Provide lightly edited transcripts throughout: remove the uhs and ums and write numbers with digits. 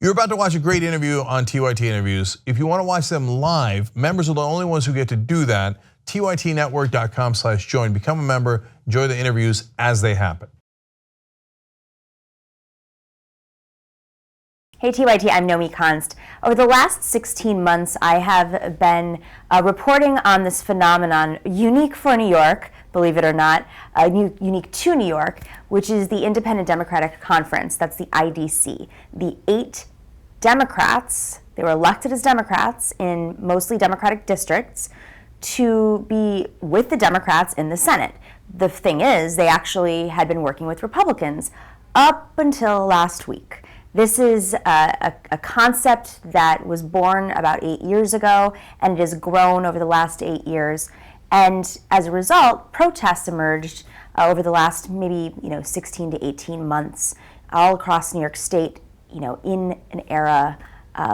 You're about to watch a great interview on TYT Interviews. If you want to watch them live, members are the only ones who get to do that. tytnetwork.com/join. Become a member. Enjoy the interviews as they happen. Hey TYT, I'm Nomi Konst. Over the last 16 months, I have been reporting on this phenomenon unique for New York, believe it or not, unique to New York, which is the Independent Democratic Conference. That's the IDC. The 8 Democrats, they were elected as Democrats in mostly Democratic districts to be with the Democrats in the Senate. The thing is, they actually had been working with Republicans up until last week. This is a concept that was born about 8 years ago, and it has grown over the last 8 years. And as a result, protests emerged over the last maybe 16 to 18 months all across New York State, in an era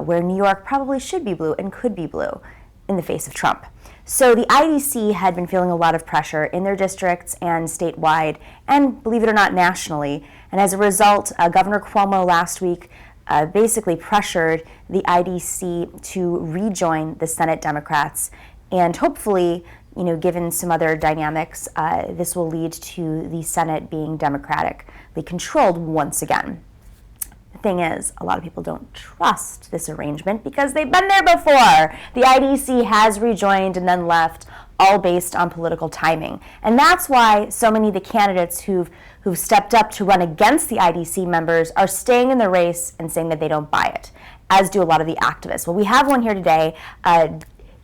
where New York probably should be blue and could be blue in the face of Trump. So the IDC had been feeling a lot of pressure in their districts and statewide, and believe it or not, nationally. And as a result, Governor Cuomo last week basically pressured the IDC to rejoin the Senate Democrats. And hopefully, given some other dynamics, this will lead to the Senate being democratically controlled once again. The thing is, a lot of people don't trust this arrangement because they've been there before. The IDC has rejoined and then left, all based on political timing. And that's why so many of the candidates who've stepped up to run against the IDC members are staying in the race and saying that they don't buy it, as do a lot of the activists. Well, we have one here today.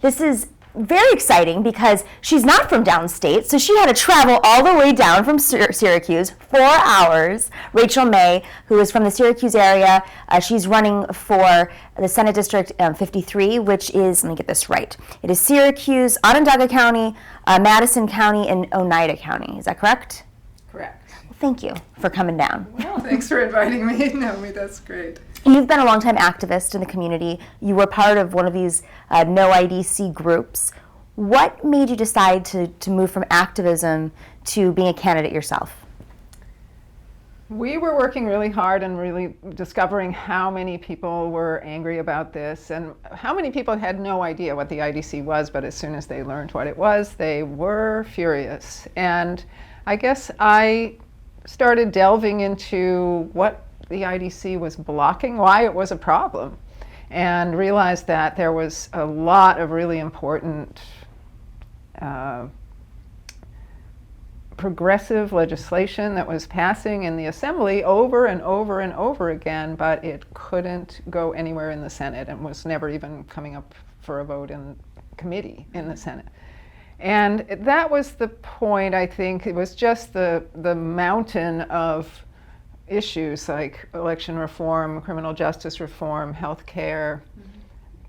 This is very exciting because she's not from downstate, so she had to travel all the way down from Syracuse, 4 hours. Rachel May, who is from the Syracuse area, she's running for the Senate District 53, which is, let me get this right, it is Syracuse, Onondaga County, Madison County, and Oneida County. Is that correct? Correct. Well, thank you for coming down. Well, thanks for inviting me, Naomi. That's great. You've been a longtime activist in the community. You were part of one of these no IDC groups. What made you decide to move from activism to being a candidate yourself? We were working really hard and really discovering how many people were angry about this and how many people had no idea what the IDC was, but as soon as they learned what it was, they were furious. And I guess I started delving into what the IDC was blocking, why it was a problem, and realized that there was a lot of really important progressive legislation that was passing in the Assembly over and over and over again, but it couldn't go anywhere in the Senate and was never even coming up for a vote in committee in the Senate. And that was the point, I think. It was just the mountain of issues like election reform, criminal justice reform, health care,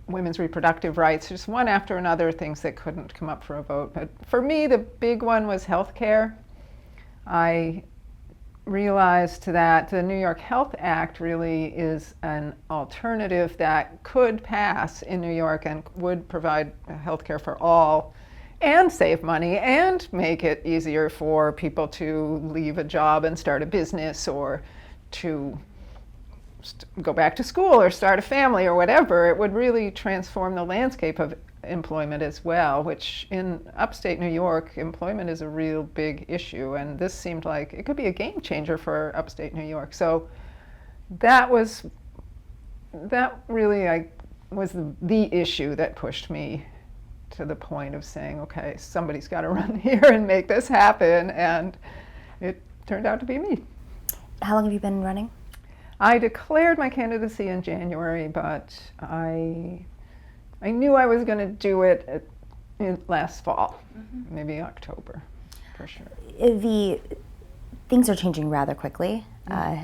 women's reproductive rights, just one after another, things that couldn't come up for a vote. But for me, the big one was health care. I realized that the New York Health Act really is an alternative that could pass in New York and would provide health care for all and save money and make it easier for people to leave a job and start a business or to go back to school or start a family or whatever. It would really transform the landscape of employment as well, which in upstate New York, employment is a real big issue, and this seemed like it could be a game changer for upstate New York. So that really was the issue that pushed me to the point of saying, okay, somebody's got to run here and make this happen, and it turned out to be me. How long have you been running? I declared my candidacy in January, but I knew I was going to do it last fall, maybe October, for sure. Things are changing rather quickly.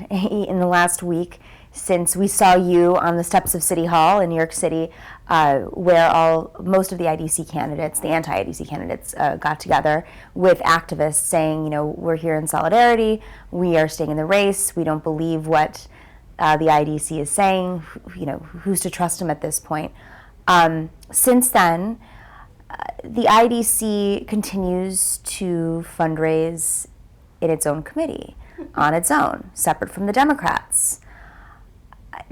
In the last week, since we saw you on the steps of City Hall in New York City, where most of the IDC candidates, the anti-IDC candidates, got together with activists saying, we're here in solidarity, we are staying in the race, we don't believe what the IDC is saying, who's to trust them at this point. Since then, the IDC continues to fundraise in its own committee, on its own, separate from the Democrats.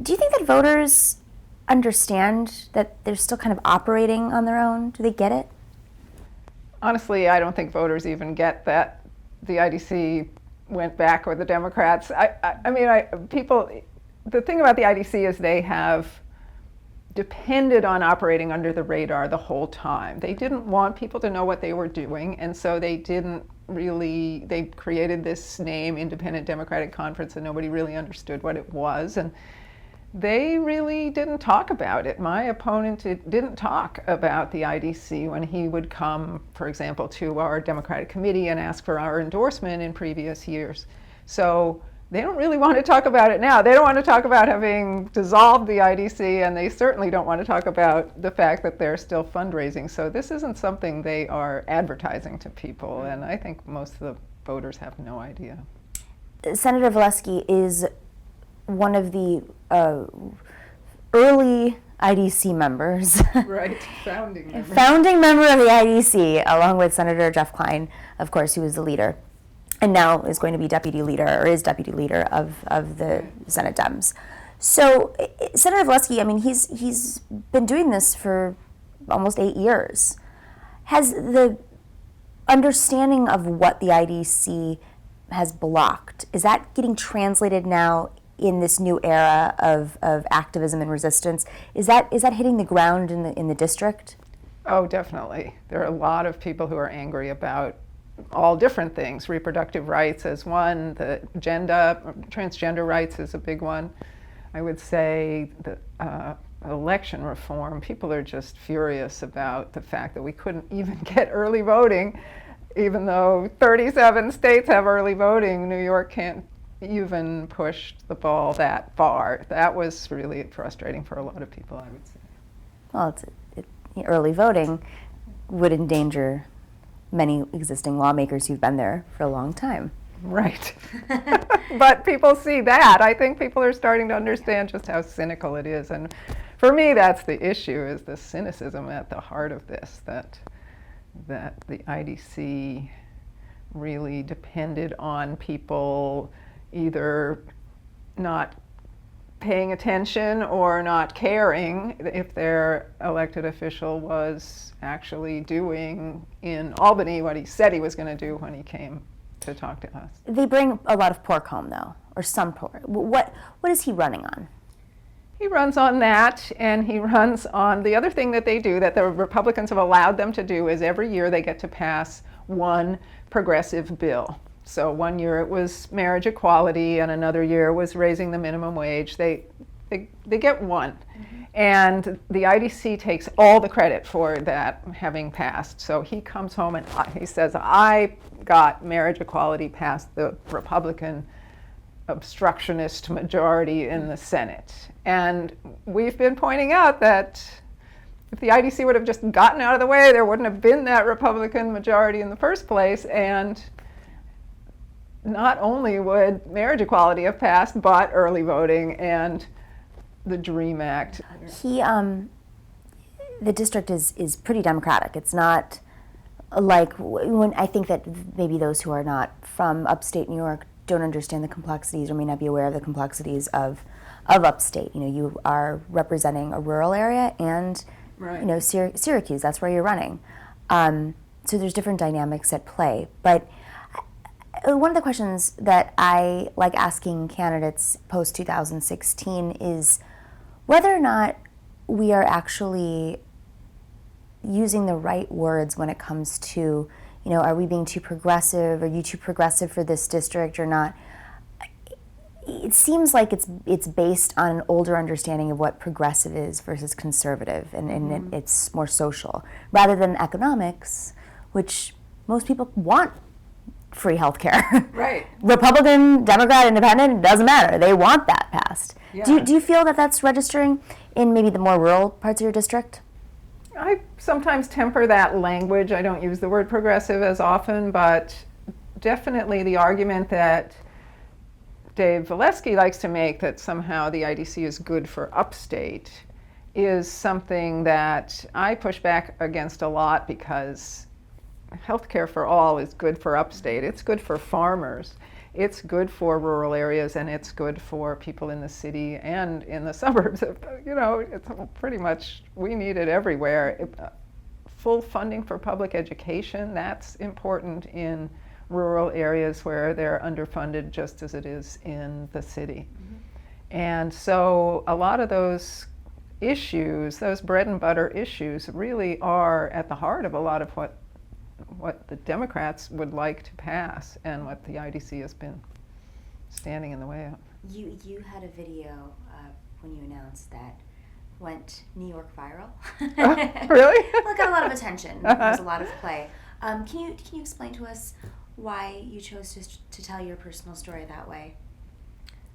Do you think that voters understand that they're still kind of operating on their own? Do they get it? Honestly, I don't think voters even get that the IDC went back with the Democrats. People, the thing about the IDC is they have depended on operating under the radar the whole time. They didn't want people to know what they were doing, and so they created this name, Independent Democratic Conference, and nobody really understood what it was. And they really didn't talk about it. My opponent didn't talk about the IDC when he would come, for example, to our Democratic Committee and ask for our endorsement in previous years. So they don't really want to talk about it now. They don't want to talk about having dissolved the IDC, and they certainly don't want to talk about the fact that they're still fundraising. So this isn't something they are advertising to people, and I think most of the voters have no idea. Senator Valesky is one of the early IDC members. Right, founding member. Founding member of the IDC, along with Senator Jeff Klein, of course, who was the leader, and now is going to be deputy leader of the Senate Dems. So Senator Valesky, I mean, he's been doing this for almost 8 years. Has the understanding of what the IDC has blocked, is that getting translated now in this new era of activism and resistance? Is that hitting the ground in the district? Oh, definitely. There are a lot of people who are angry about all different things. Reproductive rights is one, the transgender rights is a big one. I would say the election reform, people are just furious about the fact that we couldn't even get early voting, even though 37 states have early voting. New York can't even push the ball that far. That was really frustrating for a lot of people, I would say. Well, early voting would endanger many existing lawmakers who've been there for a long time. Right. But people see that. I think people are starting to understand just how cynical it is. And for me, that's the issue, is the cynicism at the heart of this, that the IDC really depended on people either not paying attention or not caring if their elected official was actually doing in Albany what he said he was going to do when he came to talk to us. They bring a lot of pork home, though, or some pork. What is he running on? He runs on that, and he runs on the other thing that they do that the Republicans have allowed them to do is every year they get to pass one progressive bill. So one year it was marriage equality, and another year was raising the minimum wage. They get one. Mm-hmm. And the IDC takes all the credit for that having passed. So he comes home and he says, I got marriage equality past the Republican obstructionist majority in the Senate. And we've been pointing out that if the IDC would have just gotten out of the way, there wouldn't have been that Republican majority in the first place. And not only would marriage equality have passed, but early voting and the DREAM Act. The district is pretty democratic. It's not like when I think that maybe those who are not from upstate New York don't understand the complexities or may not be aware of the complexities of upstate. You know, you are representing a rural area and Right. you know, Syracuse, that's where you're running. So there's different dynamics at play. But one of the questions that I like asking candidates post-2016 is whether or not we are actually using the right words when it comes to, you know, are we being too progressive? Are you too progressive for this district or not? It seems like it's based on an older understanding of what progressive is versus conservative, and it's more social, rather than economics, which most people want free healthcare. Right. Republican, Democrat, Independent, it doesn't matter. They want that passed. Yeah. Do you feel that that's registering in maybe the more rural parts of your district? I sometimes temper that language. I don't use the word progressive as often, but definitely the argument that Dave Valesky likes to make, that somehow the IDC is good for upstate, is something that I push back against a lot, because healthcare for all is good for upstate. It's good for farmers. it's good for rural areas and it's good for people in the city and in the suburbs. You know, it's pretty much, we need it everywhere. Full funding for public education, that's important in rural areas where they're underfunded just as it is in the city. And so a lot of those issues, those bread and butter issues, really are at the heart of a lot of what the Democrats would like to pass and what the IDC has been standing in the way of. You had a video when you announced that went New York viral. Oh, really? Well, it got a lot of attention. There was a lot of play. Can you explain to us why you chose to tell your personal story that way?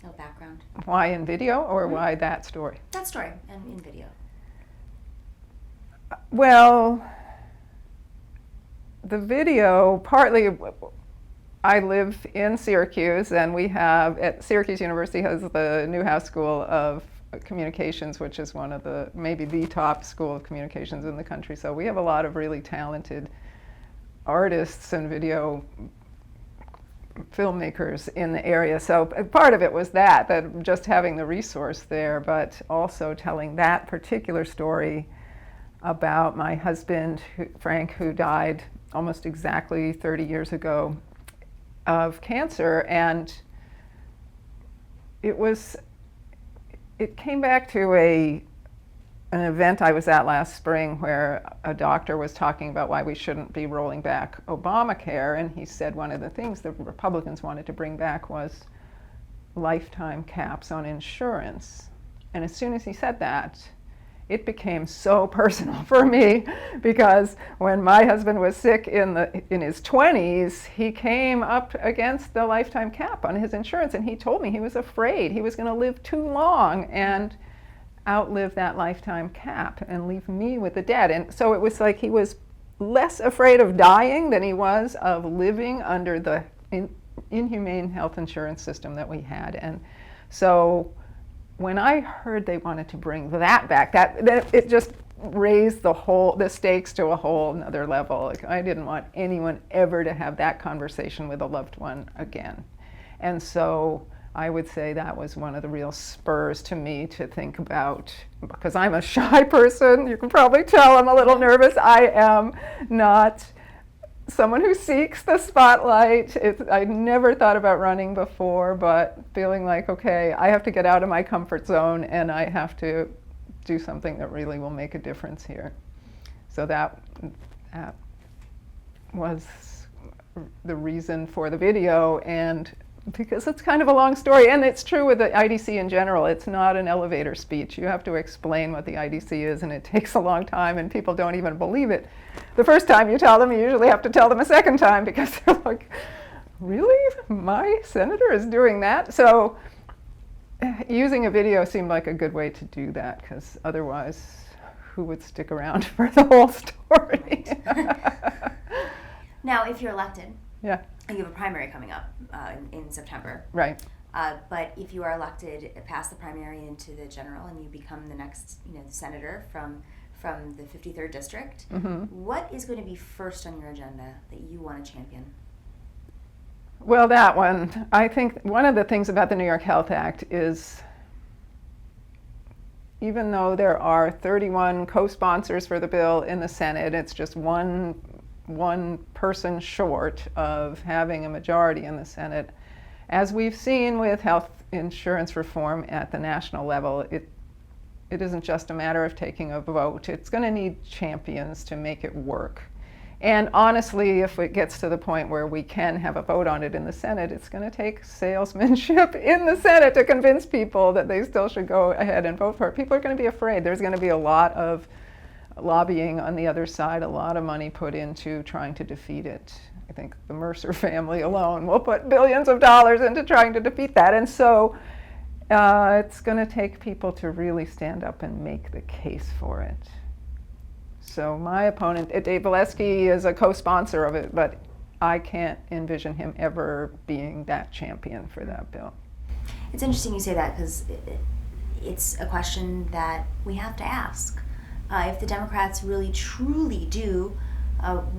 No background. Why in video or why that story? That story and in video. Well, the video, partly, I live in Syracuse, and we have, at Syracuse University has the Newhouse School of Communications, which is one of the, maybe the top school of communications in the country. So we have a lot of really talented artists and video filmmakers in the area. So part of it was that just having the resource there, but also telling that particular story about my husband, Frank, who died almost exactly 30 years ago of cancer. And it came back to an event I was at last spring where a doctor was talking about why we shouldn't be rolling back Obamacare, and he said one of the things the Republicans wanted to bring back was lifetime caps on insurance. And as soon as he said that, it became so personal for me, because when my husband was sick in his 20s, he came up against the lifetime cap on his insurance, and he told me he was afraid he was going to live too long and outlive that lifetime cap and leave me with the debt. And so it was like he was less afraid of dying than he was of living under the inhumane health insurance system that we had. And so when I heard they wanted to bring that back, that it just raised the stakes to a whole another level. Like, I didn't want anyone ever to have that conversation with a loved one again. And so I would say that was one of the real spurs to me to think about, because I'm a shy person, you can probably tell I'm a little nervous. I am not someone who seeks the spotlight. I never thought about running before, but feeling like, okay, I have to get out of my comfort zone and I have to do something that really will make a difference here. So that was the reason for the video, and because it's kind of a long story, and it's true with the IDC in general. It's not an elevator speech. You have to explain what the IDC is, and it takes a long time, and people don't even believe it. The first time you tell them, you usually have to tell them a second time, because they're like, really? My senator is doing that? So using a video seemed like a good way to do that, because otherwise, who would stick around for the whole story? Now, if you're elected, yeah, you have a primary coming up in September. Right. But if you are elected past the primary into the general and you become the next, senator from the 53rd district, what is going to be first on your agenda that you want to champion? Well, that one. I think one of the things about the New York Health Act is, even though there are 31 co-sponsors for the bill in the Senate, it's just one person short of having a majority in the Senate. As we've seen with health insurance reform at the national level, it isn't just a matter of taking a vote. It's going to need champions to make it work. And honestly, if it gets to the point where we can have a vote on it in the Senate, it's going to take salesmanship in the Senate to convince people that they still should go ahead and vote for it. People are going to be afraid. There's going to be a lot of lobbying on the other side, a lot of money put into trying to defeat it. I think the Mercer family alone will put billions of dollars into trying to defeat that. And so it's going to take people to really stand up and make the case for it. So my opponent, Dave Valesky, is a co-sponsor of it, but I can't envision him ever being that champion for that bill. It's interesting you say that, because it's a question that we have to ask. If the Democrats really truly do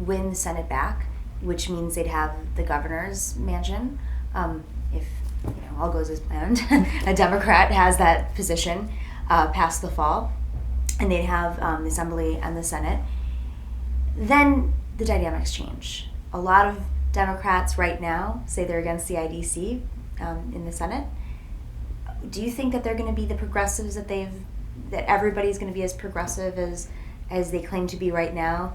win the Senate back, which means they'd have the governor's mansion, if all goes as planned, a Democrat has that position past the fall, and they'd have the Assembly and the Senate, then the dynamics change. A lot of Democrats right now say they're against the IDC in the Senate. Do you think that they're going to be the progressives that everybody's going to be as progressive as they claim to be right now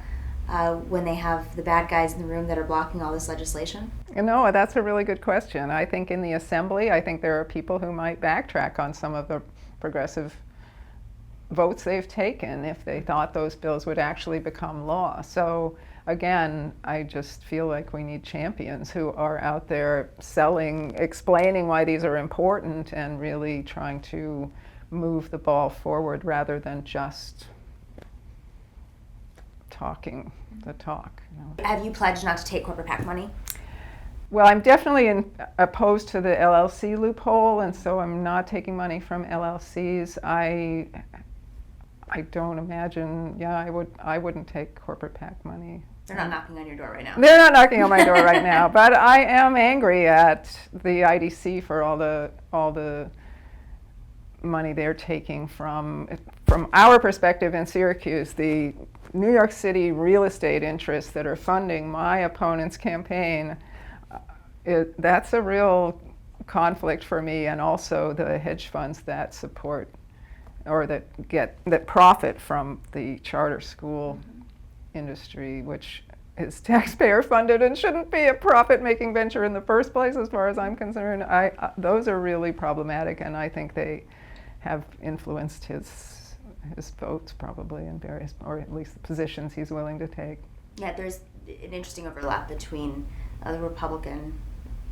when they have the bad guys in the room that are blocking all this legislation? No, that's a really good question. I think in the Assembly, I think there are people who might backtrack on some of the progressive votes they've taken if they thought those bills would actually become law. So again, I just feel like we need champions who are out there explaining why these are important and really trying to move the ball forward rather than just talking the talk. Have you pledged not to take corporate PAC money? Well, I'm definitely opposed to the LLC loophole, and so I'm not taking money from LLCs. I don't imagine, I wouldn't take corporate PAC money. They're not knocking on your door right now. They're not knocking on my door right now, but I am angry at the IDC for all the money they're taking from our perspective in Syracuse, the New York City real estate interests that are funding my opponent's campaign. That's a real conflict for me, and also the hedge funds that support or that profit from the charter school industry, which is taxpayer funded and shouldn't be a profit-making venture in the first place, as far as I'm concerned. Those are really problematic, and I think they have influenced his votes probably in various, or at least the positions he's willing to take. Yeah, there's an interesting overlap between the Republican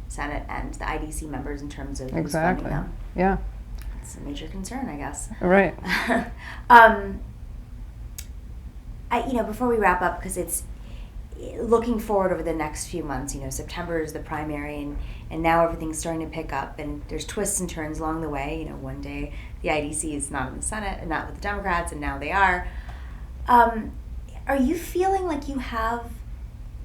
Senate and the IDC members in terms of who's funding them. Yeah. It's a major concern, I guess. Right. Before we wrap up, because it's looking forward over the next few months, September is the primary, and now everything's starting to pick up, and there's twists and turns along the way. One day the IDC is not in the Senate and not with the Democrats, and now they are. Are you feeling like you have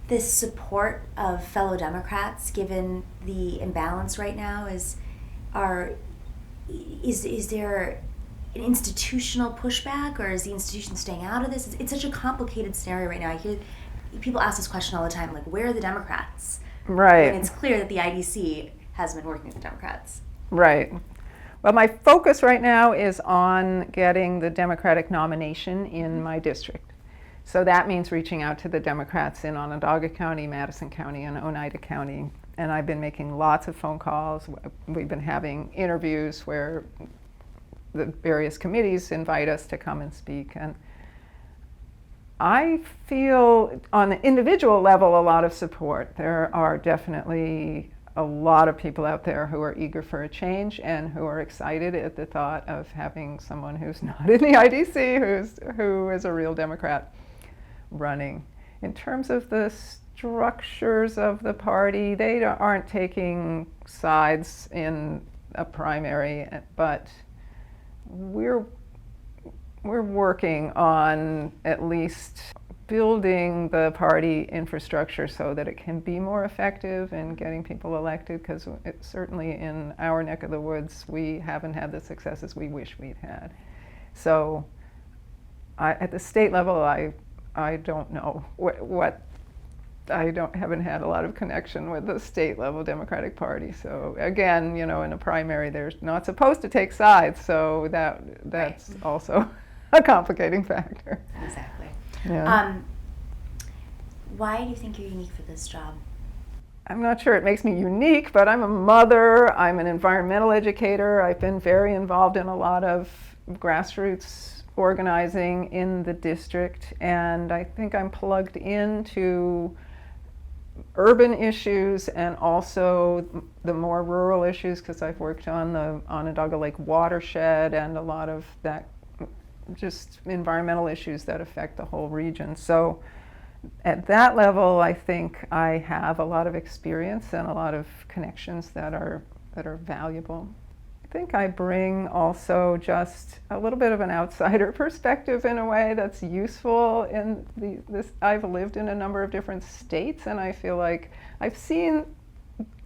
this support of fellow Democrats, given the imbalance right now? Is there an institutional pushback, or is the institution staying out of this? It's such a complicated scenario right now. I hear people ask this question all the time, like, where are the Democrats? Right. And it's clear that the IDC has been working with the Democrats. Right. Well, my focus right now is on getting the Democratic nomination in my district. So that means reaching out to the Democrats in Onondaga County, Madison County, and Oneida County. And I've been making lots of phone calls. We've been having interviews where the various committees invite us to come and speak. And I feel on the individual level a lot of support. There are definitely a lot of people out there who are eager for a change and who are excited at the thought of having someone who's not in the IDC, who is a real Democrat running. In terms of the structures of the party, they aren't taking sides in a primary, but we're working on at least building the party infrastructure so that it can be more effective in getting people elected, because certainly in our neck of the woods we haven't had the successes we wish we'd had. So at the state level, I don't know haven't had a lot of connection with the state level Democratic Party. So again, in a primary, they're not supposed to take sides, so that's right. Also a complicating factor. Exactly. Yeah. Why do you think you're unique for this job? I'm not sure it makes me unique, but I'm a mother, I'm an environmental educator, I've been very involved in a lot of grassroots organizing in the district, and I think I'm plugged into urban issues and also the more rural issues, because I've worked on the Onondaga Lake watershed and a lot of that, just environmental issues that affect the whole region. So at that level, I think I have a lot of experience and a lot of connections that are valuable. I think I bring also just a little bit of an outsider perspective in a way that's useful in this. I've lived in a number of different states, and I feel like I've seen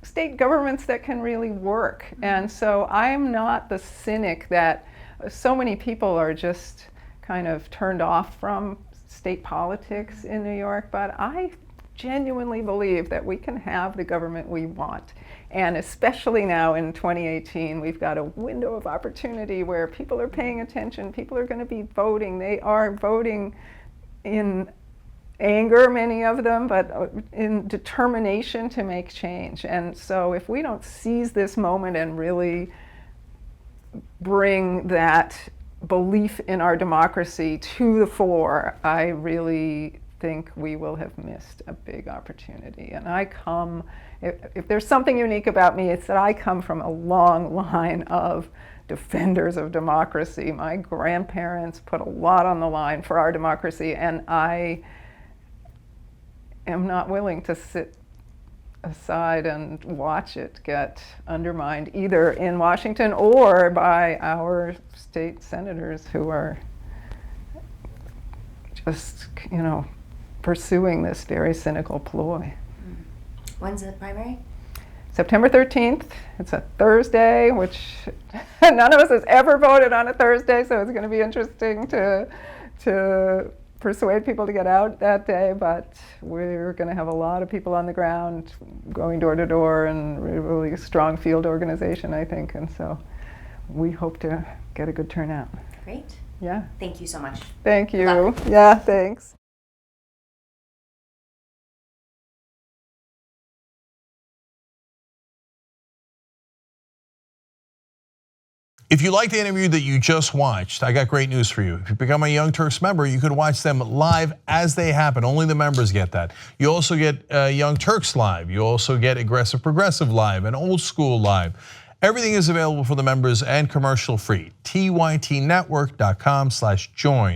state governments that can really work. And so I'm not the cynic that so many people are just kind of turned off from state politics in New York, but I genuinely believe that we can have the government we want. And especially now in 2018, we've got a window of opportunity where people are paying attention, people are going to be voting. They are voting in anger, many of them, but in determination to make change. And so if we don't seize this moment and really bring that belief in our democracy to the fore, I really think we will have missed a big opportunity. And if there's something unique about me, it's that I come from a long line of defenders of democracy. My grandparents put a lot on the line for our democracy, and I am not willing to sit aside and watch it get undermined either in Washington or by our state senators who are just, pursuing this very cynical ploy. When's the primary? September 13th. It's a Thursday, which none of us has ever voted on a Thursday, so it's going to be interesting to persuade people to get out that day, but we're going to have a lot of people on the ground going door to door and really a strong field organization, I think, and so we hope to get a good turnout. Great. Yeah. Thank you so much. Thank you. Good luck. Yeah, thanks. If you like the interview that you just watched, I got great news for you. If you become a Young Turks member, you can watch them live as they happen. Only the members get that. You also get Young Turks live. You also get Aggressive Progressive live and Old School live. Everything is available for the members and commercial free. tytnetwork.com/join.